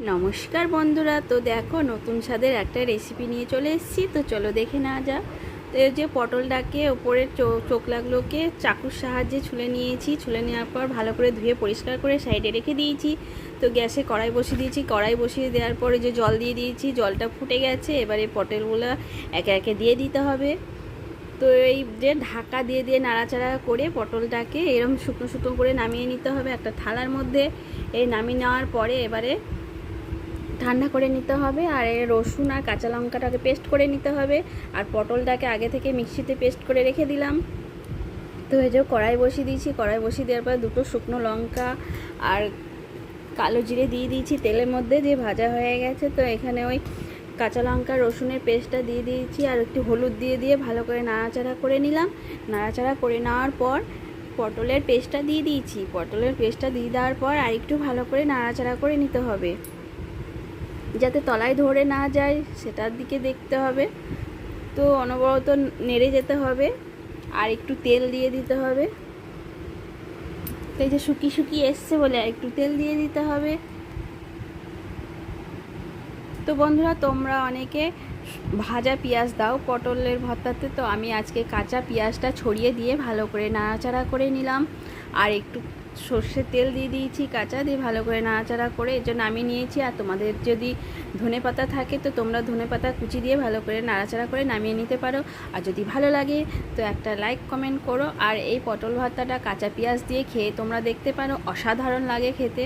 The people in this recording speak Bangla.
নমস্কার বন্ধুরা, তো দেখো নতুন স্বাদের একটা রেসিপি নিয়ে চলে এসেছি। তো চলো দেখে নেওয়া যাক। তো এই যে পটলটাকে ওপরের চোখলাগুলোকে চাকুর সাহায্যে ছুলে নিয়েছি। ছুলে নেওয়ার পর ভালো করে ধুয়ে পরিষ্কার করে সাইডে রেখে দিয়েছি। তো গ্যাসে কড়াই বসিয়ে দিয়েছি। কড়াই বসিয়ে দেওয়ার পরে যে জল দিয়ে দিয়েছি, জলটা ফুটে গেছে। এবারে পটলগুলো একে একে দিয়ে দিতে হবে। তো এই যে ঢাকা দিয়ে দিয়ে নাড়াচাড়া করে পটলটাকে এরকম শুকনো শুকনো করে নামিয়ে নিতে হবে একটা থালার মধ্যে। এই নামিয়ে নেওয়ার পরে এবারে ঠান্ডা করে নিতে হবে। আর রসুন আর কাঁচা লঙ্কাটাকে পেস্ট করে নিতে হবে। আর পটলটাকে আগে থেকে মিক্সিতে পেস্ট করে রেখে দিলাম। তো এই যে কড়াই বসিয়ে দিয়েছি। কড়াই বসিয়ে দেওয়ার পর দুটো শুকনো লঙ্কা আর কালো জিরে দিয়ে দিয়েছি তেলের মধ্যে, যে ভাজা হয়ে গেছে। তো এখানে ওই কাঁচা লঙ্কা রসুনের পেস্টটা দিয়ে দিয়েছি আর একটু হলুদ দিয়ে দিয়ে ভালো করে নাড়াচাড়া করে নিলাম। নাড়াচাড়া করে নেওয়ার পর পটলের পেস্টটা দিয়ে দিয়েছি। পটলের পেস্টটা দিয়ে দেওয়ার পর আর একটু ভালো করে নাড়াচাড়া করে নিতে হবে, যাতে তলায় ধরে না যায় সেটার দিকে দেখতে হবে। তো অনবরত নেড়ে যেতে হবে আর একটু তেল দিয়ে দিতে হবে। তো এই যে শুকিয়ে শুকিয়ে এসছে বলে আর একটু তেল দিয়ে দিতে হবে। তো বন্ধুরা, তোমরা অনেকে ভাজা পেঁয়াজ দাও পটলের ভর্তাতে, তো আমি আজকে কাঁচা পেঁয়াজটা ছড়িয়ে দিয়ে ভালো করে নাড়াচাড়া করে নিলাম। আর একটু সর্ষের তেল দিয়ে দিয়েছি কাঁচা, দিয়ে ভালো করে নাড়াচাড়া করে এর জন্য আমি নিয়েছি। আর তোমাদের যদি ধনেপাতা থাকে তো তোমরা ধনেপাতা কুচি দিয়ে ভালো করে নাড়াচাড়া করে নামিয়ে নিতে পারো। আর যদি ভালো লাগে তো একটা লাইক কমেন্ট করো। আর এই পটল ভর্তাটা কাঁচা পেঁয়াজ দিয়ে খেয়ে তোমরা দেখতে পারো, অসাধারণ লাগে খেতে।